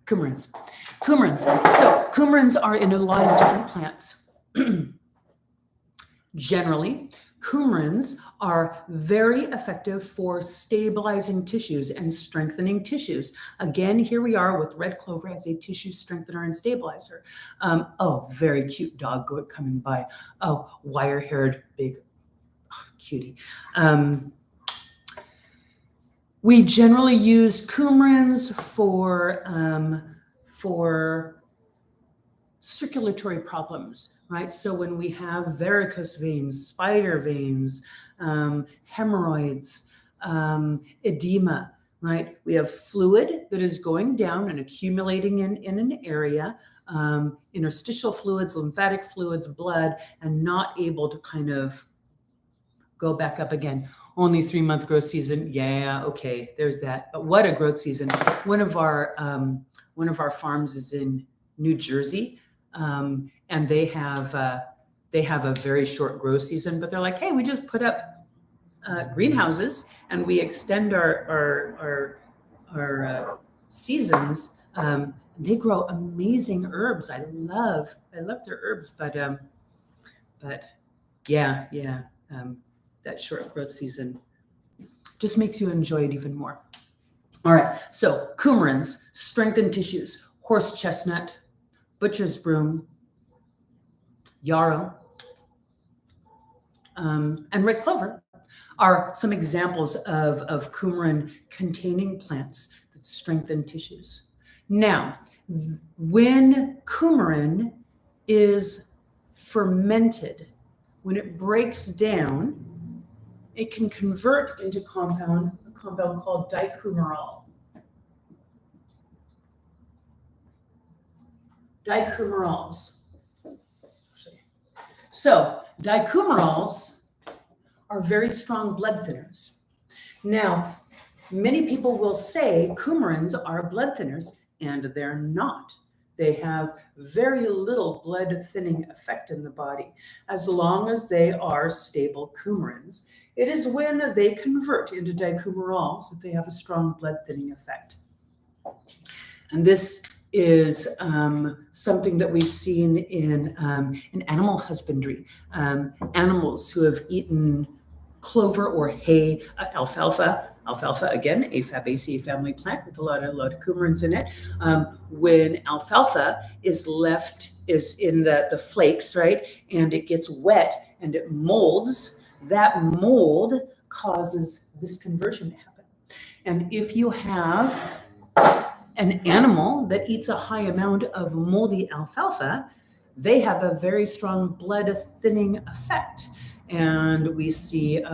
Coumarins. So coumarins are in a lot of different plants. Generally, coumarins are very effective for stabilizing tissues and strengthening tissues. Again, here we are with red clover as a tissue strengthener and stabilizer. Oh, very cute dog coming by. Oh, wire-haired, big, cutie. We generally use coumarins for circulatory problems, right? So when we have varicose veins, spider veins, hemorrhoids, edema, right? We have fluid that is going down and accumulating in an area, interstitial fluids, lymphatic fluids, blood, and not able to kind of go back up again. Only 3-month growth season. Yeah, okay, there's that. But what a growth season. One of our farms is in New Jersey. And they have a very short growth season, but they're like, hey, we just put up greenhouses and we extend our seasons. They grow amazing herbs. I love their herbs, but yeah, that short growth season just makes you enjoy it even more. All right, so coumarins strengthen tissues. Horse chestnut, butcher's broom, yarrow, and red clover are some examples of coumarin-containing plants that strengthen tissues. Now, when coumarin is fermented, when it breaks down, it can convert into a compound called dicoumarol. Dicoumarols. So dicoumarols are very strong blood thinners. Now, many people will say coumarins are blood thinners, and they're not. They have very little blood thinning effect in the body, as long as they are stable coumarins. It is when they convert into dicoumarols that they have a strong blood thinning effect. And this is something that we've seen in animal husbandry. Animals who have eaten clover or hay, alfalfa again, a Fabaceae family plant with a lot of coumarins in it. When alfalfa is in the flakes, right, and it gets wet and it molds, that mold causes this conversion to happen. And if you have an animal that eats a high amount of moldy alfalfa, they have a very strong blood thinning effect. And we see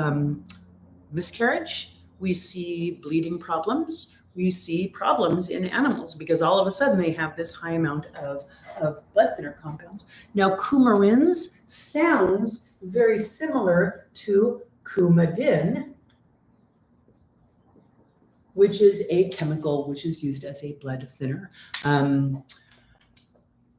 miscarriage, we see bleeding problems, we see problems in animals because all of a sudden they have this high amount of blood thinner compounds. Now, coumarins sounds very similar to coumadin, which is a chemical which is used as a blood thinner,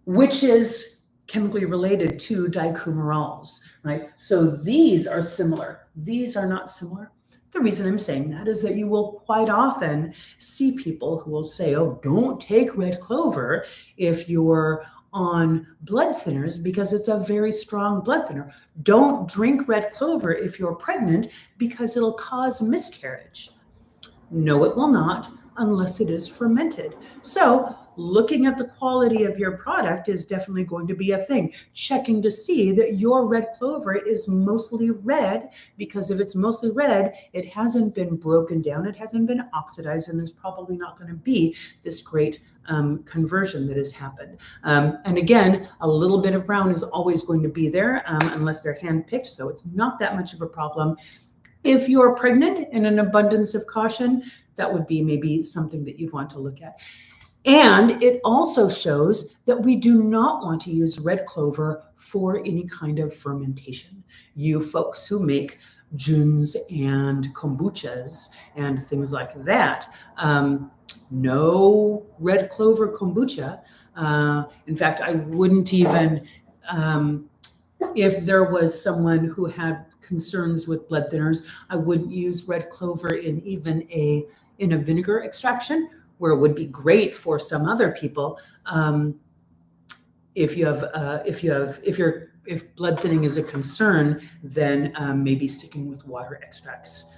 which is chemically related to dicoumarols, right? So these are similar. These are not similar. The reason I'm saying that is that you will quite often see people who will say, oh, don't take red clover if you're on blood thinners because it's a very strong blood thinner. Don't drink red clover if you're pregnant because it'll cause miscarriage. No, it will not unless it is fermented. So looking at the quality of your product is definitely going to be a thing. Checking to see that your red clover is mostly red, because if it's mostly red, it hasn't been broken down, it hasn't been oxidized, and there's probably not going to be this great conversion that has happened. And again, a little bit of brown is always going to be there unless they're hand-picked, so it's not that much of a problem. If you're pregnant, in an abundance of caution, that would be maybe something that you'd want to look at. And it also shows that we do not want to use red clover for any kind of fermentation. You folks who make juns and kombuchas and things like that, no red clover kombucha. In fact, I wouldn't even, if there was someone who had concerns with blood thinners, I wouldn't use red clover in even in a vinegar extraction, where it would be great for some other people. If blood thinning is a concern, then maybe sticking with water extracts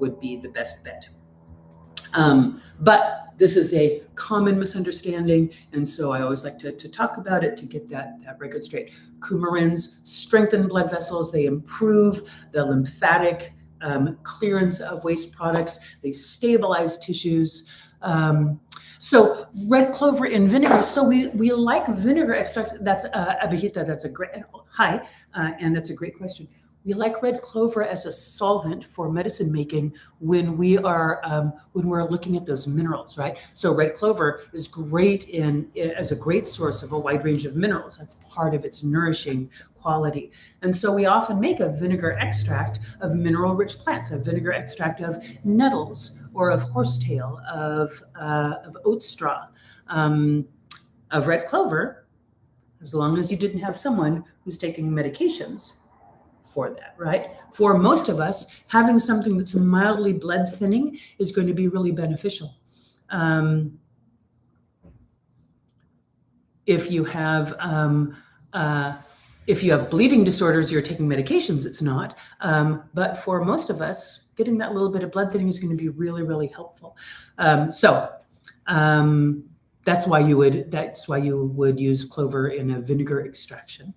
would be the best bet. But this is a common misunderstanding, and so I always like to talk about it to get that record straight. Coumarins strengthen blood vessels, they improve the lymphatic clearance of waste products, they stabilize tissues. So red clover in vinegar. So we like vinegar extracts. That's Abhijita. That's a great hi, and that's a great question. We like red clover as a solvent for medicine making when we're looking at those minerals, right? So red clover is great as a great source of a wide range of minerals. That's part of its nourishing quality. And so we often make a vinegar extract of mineral-rich plants, a vinegar extract of nettles or of horsetail, of oat straw, of red clover, as long as you didn't have someone who's taking medications for that, right? For most of us, having something that's mildly blood thinning is going to be really beneficial. If you have bleeding disorders, you're taking medications, it's not. But for most of us, getting that little bit of blood thinning is going to be really, really helpful. That's why you would use clover in a vinegar extraction.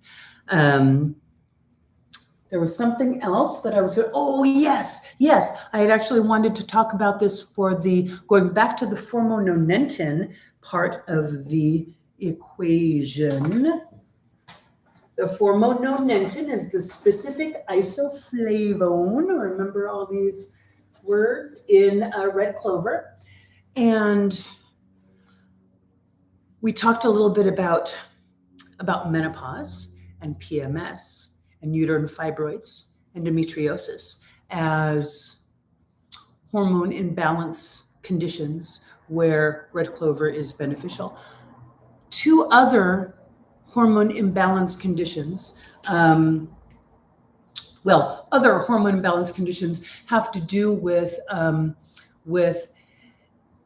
There was something else that I was going, oh, yes. I had actually wanted to talk about this for going back to the formononentin part of the equation. The formononentin is the specific isoflavone. Remember all these words in red clover. And we talked a little bit about menopause and PMS and uterine fibroids, endometriosis as hormone imbalance conditions where red clover is beneficial. Two other hormone imbalance conditions, other hormone imbalance conditions have to do with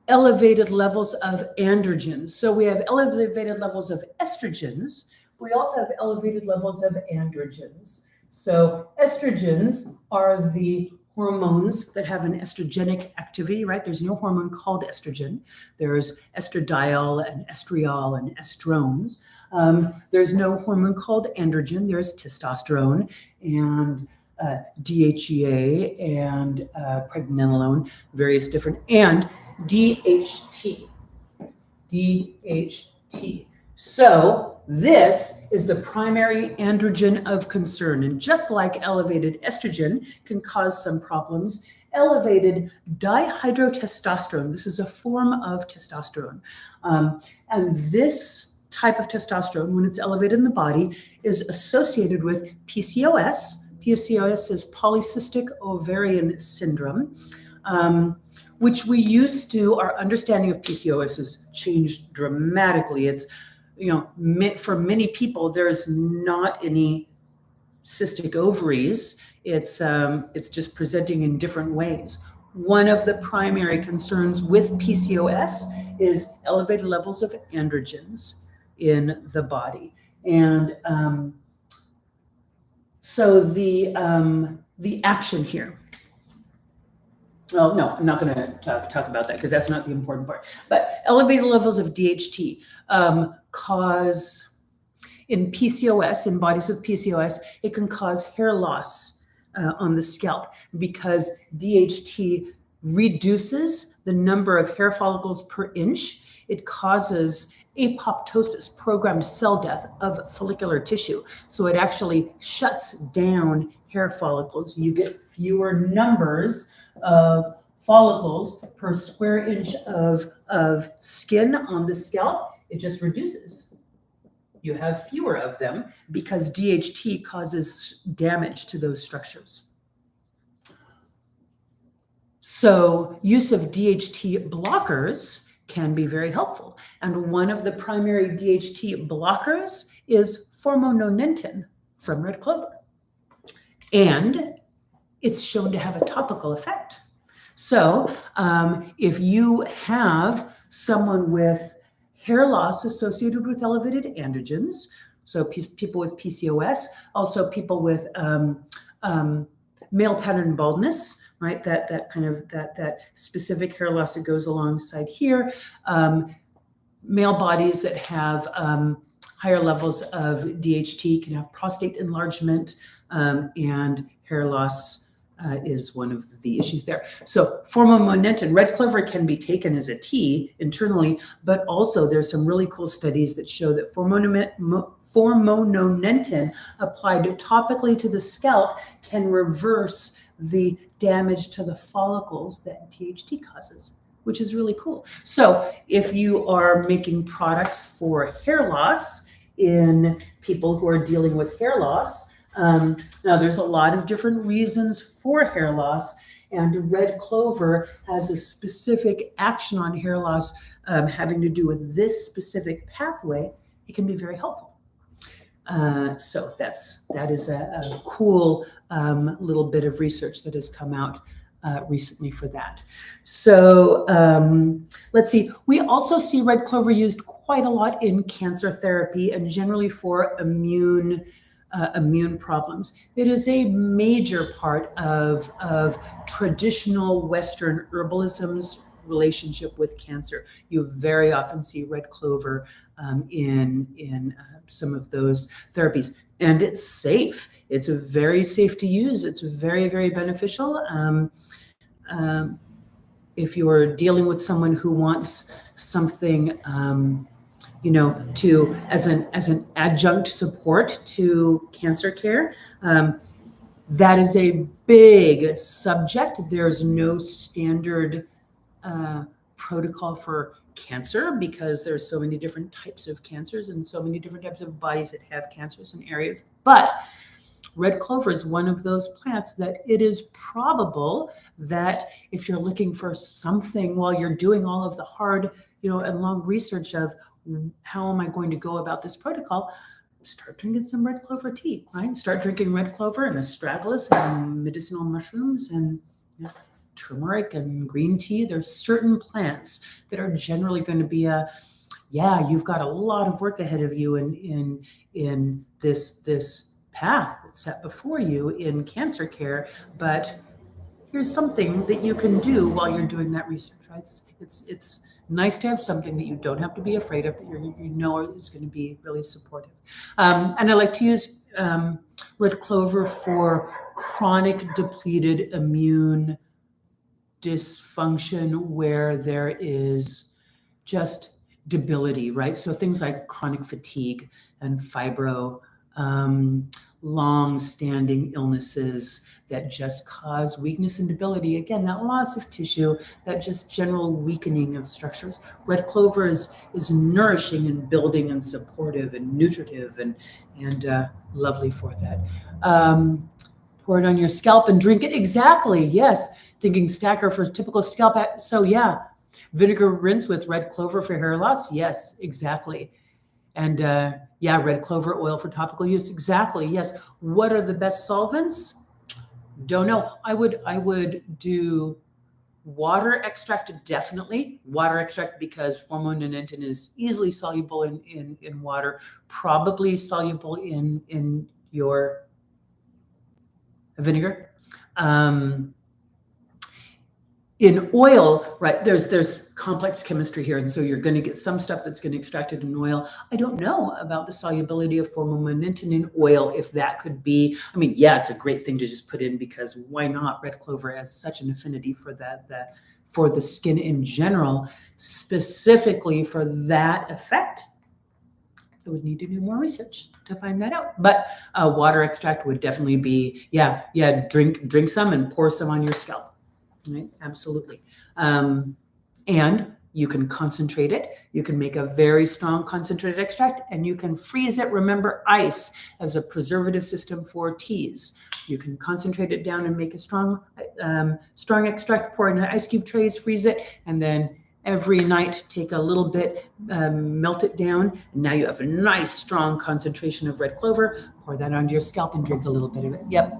elevated levels of androgens. So we have elevated levels of estrogens. We also have elevated levels of androgens. So estrogens are the hormones that have an estrogenic activity, right? There's no hormone called estrogen. There's estradiol and estriol and estrones. There's no hormone called androgen. There's testosterone and DHEA and pregnenolone, various different, and DHT. So this is the primary androgen of concern. And just like elevated estrogen can cause some problems, elevated dihydrotestosterone, this is a form of testosterone. And this type of testosterone, when it's elevated in the body, is associated with PCOS. PCOS is polycystic ovarian syndrome, which our understanding of PCOS has changed dramatically. It's, for many people, there's not any cystic ovaries. It's just presenting in different ways. One of the primary concerns with PCOS is elevated levels of androgens in the body. And so the action here. well, no, I'm not going to talk about that because that's not the important part. But elevated levels of DHT cause, in PCOS, in bodies with PCOS, it can cause hair loss on the scalp because DHT reduces the number of hair follicles per inch. It causes apoptosis, programmed cell death of follicular tissue. So it actually shuts down hair follicles. You get fewer numbers of follicles per square inch of skin on the scalp. It just reduces. You have fewer of them because DHT causes damage to those structures. So use of DHT blockers can be very helpful. And one of the primary DHT blockers is formononentin from red clover. And it's shown to have a topical effect. So if you have someone with hair loss associated with elevated androgens, so people with PCOS, also people with male pattern baldness, right? That kind of that specific hair loss that goes alongside here. Male bodies that have higher levels of DHT can have prostate enlargement, and hair loss is one of the issues there. So formononentin, red clover can be taken as a tea internally, but also there's some really cool studies that show that formononentin applied topically to the scalp can reverse the damage to the follicles that DHT causes, which is really cool. So if you are making products for hair loss in people who are dealing with hair loss, now there's a lot of different reasons for hair loss, and red clover has a specific action on hair loss having to do with this specific pathway. It can be very helpful. So that is a cool little bit of research that has come out recently for that. So let's see. We also see red clover used quite a lot in cancer therapy and generally for immune problems. It is a major part of traditional Western herbalism's relationship with cancer. You very often see red clover in some of those therapies, and it's safe. It's very safe to use. It's very, very beneficial. If you're dealing with someone who wants something, to as an adjunct support to cancer care, that is a big subject. There's no standard protocol for cancer because there's so many different types of cancers and so many different types of bodies that have cancers in areas. But red clover is one of those plants that it is probable that if you're looking for something while you're doing all of the hard, and long research of how am I going to go about this protocol, start drinking some red clover tea, right? Start drinking red clover and astragalus and medicinal mushrooms and turmeric and green tea. There's certain plants that are generally going to be you've got a lot of work ahead of you in this path that's set before you in cancer care, but here's something that you can do while you're doing that research, right? It's nice to have something that you don't have to be afraid of, that is going to be really supportive. And I like to use red clover for chronic depleted immune dysfunction where there is just debility, right? So things like chronic fatigue and fibro, long-standing illnesses that just cause weakness and debility. Again, that loss of tissue, that just general weakening of structures. Red clover is nourishing and building and supportive and nutritive and lovely for that. Pour it on your scalp and drink it. Exactly, yes. Thinking stacker for typical scalp. So yeah, vinegar rinse with red clover for hair loss. Yes, exactly. And red clover oil for topical use. Exactly. Yes. What are the best solvents? Don't know. I would do water extract, definitely. Water extract because formononentin is easily soluble in water, probably soluble in your vinegar. in oil, right, there's complex chemistry here, and so you're going to get some stuff that's going to extract it in oil. I don't know about the solubility of formaldehyde in oil, if that could be, I mean, yeah, it's a great thing to just put in, because why not? Red clover has such an affinity for for the skin in general, specifically for that effect. I would need to do more research to find that out. But water extract would definitely be, yeah, drink some and pour some on your scalp. Right, absolutely. And you can concentrate it. You can make a very strong concentrated extract, and you can freeze it. Remember, ice as a preservative system for teas. You can concentrate it down and make a strong extract, pour it in ice cube trays, freeze it, and then every night take a little bit, melt it down, and now you have a nice strong concentration of red clover. Pour that onto your scalp and drink a little bit of it. Yep.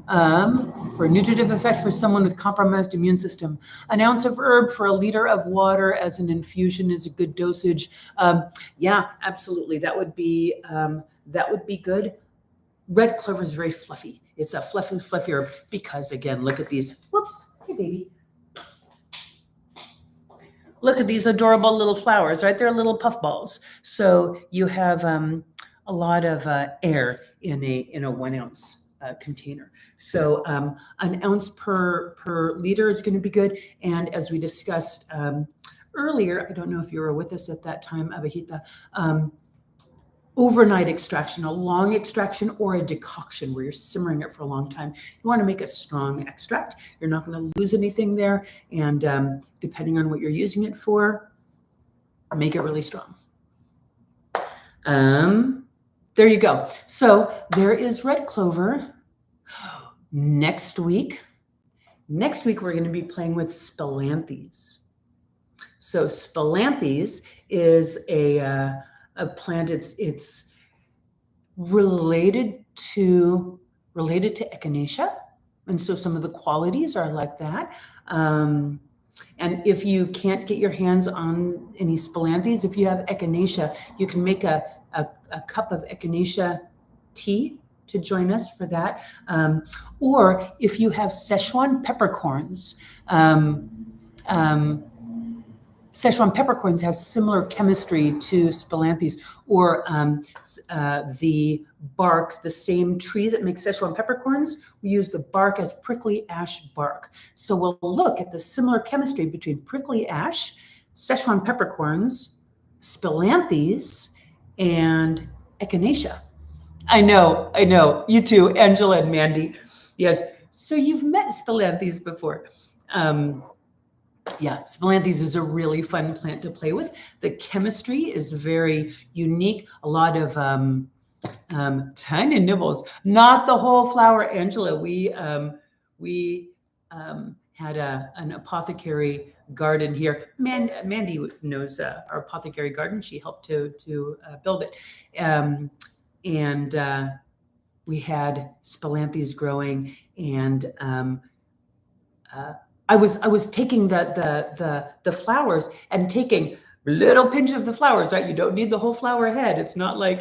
For a nutritive effect for someone with compromised immune system, an ounce of herb for a liter of water as an infusion is a good dosage. Yeah, absolutely. That would be good. Red clover is very fluffy. It's a fluffy herb because, again, look at these. Whoops, hey baby. Look at these adorable little flowers, right? They're little puffballs. So you have a lot of air in a 1 ounce container. So an ounce per liter is going to be good. And as we discussed earlier, I don't know if you were with us at that time, Abhita, overnight extraction, a long extraction, or a decoction where you're simmering it for a long time. You want to make a strong extract. You're not going to lose anything there. And depending on what you're using it for, make it really strong. There you go. So there is red clover. Next week, we're going to be playing with spilanthes. So spilanthes is a plant. It's related to echinacea, and so some of the qualities are like that. And if you can't get your hands on any spilanthes, if you have echinacea, you can make a cup of echinacea tea to join us for that. Or if you have Szechuan peppercorns, Szechuan peppercorns has similar chemistry to spilanthes, or the bark, the same tree that makes Szechuan peppercorns, we use the bark as prickly ash bark. So we'll look at the similar chemistry between prickly ash, Szechuan peppercorns, spilanthes, and echinacea. I know. You too, Angela and Mandy. Yes. So you've met spilanthes before. Yeah, spilanthes is a really fun plant to play with. The chemistry is very unique. A lot of tiny nibbles, not the whole flower. Angela, we had an apothecary garden here. Mandy knows our apothecary garden. She helped to build it. And we had spilanthes growing, and I was taking the flowers and taking a little pinch of the flowers, right? You don't need the whole flower head. It's not like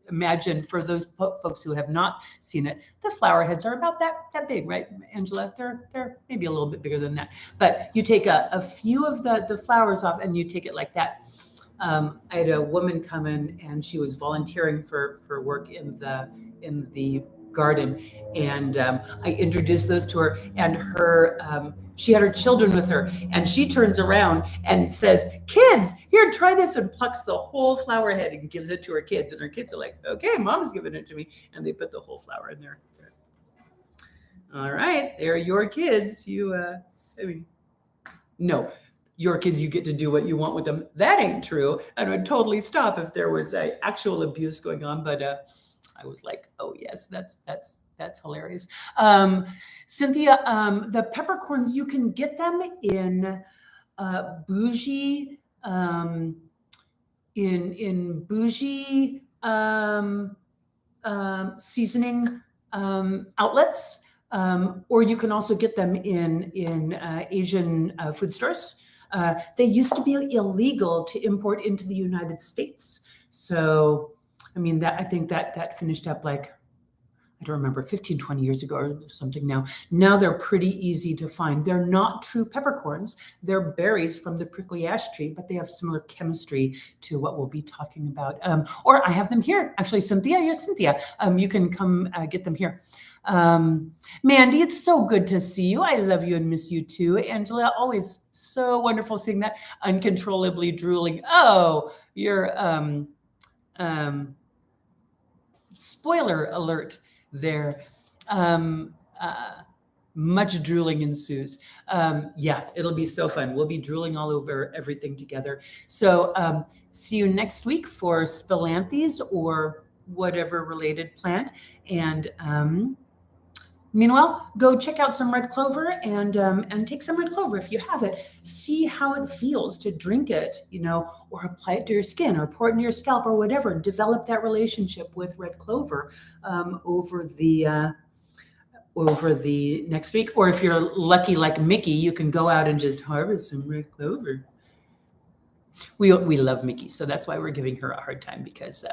imagine, for those folks who have not seen it, the flower heads are about that big, right, Angela? They're maybe a little bit bigger than that. But you take a few of the flowers off, and you take it like that. I had a woman come in, and she was volunteering for work in the garden, and I introduced those to her, and she had her children with her, and she turns around and says, "Kids, here, try this," and plucks the whole flower head and gives it to her kids, and her kids are like, "Okay, Mom's giving it to me," and they put the whole flower in there. All right, they're your kids. No, your kids, you get to do what you want with them. That ain't true. And I'd totally stop if there was actual abuse going on, but I was like, oh yes, that's hilarious. Cynthia, the peppercorns, you can get them in bougie in bougie seasoning outlets, or you can also get them in Asian food stores. They used to be illegal to import into the United States, so I mean, I think that finished up like, I don't remember, 15, 20 years ago or something now. Now they're pretty easy to find. They're not true peppercorns. They're berries from the prickly ash tree, but they have similar chemistry to what we'll be talking about. Or I have them here. Actually, Cynthia, yes, Cynthia. You can come get them here. Mandy, it's so good to see you. I love you and miss you too. Angela, always so wonderful seeing that uncontrollably drooling. Oh, you're spoiler alert there. Much drooling ensues. Yeah, it'll be so fun. We'll be drooling all over everything together. So see you next week for Spilanthes or whatever related plant. And meanwhile, go check out some red clover and take some red clover if you have it. See how it feels to drink it, or apply it to your skin or pour it in your scalp or whatever. Develop that relationship with red clover over the next week. Or if you're lucky like Mickey, you can go out and just harvest some red clover. We love Mickey, so that's why we're giving her a hard time, because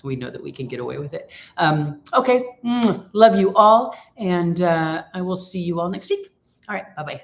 we know that we can get away with it. Okay, love you all, and I will see you all next week. All right, bye-bye.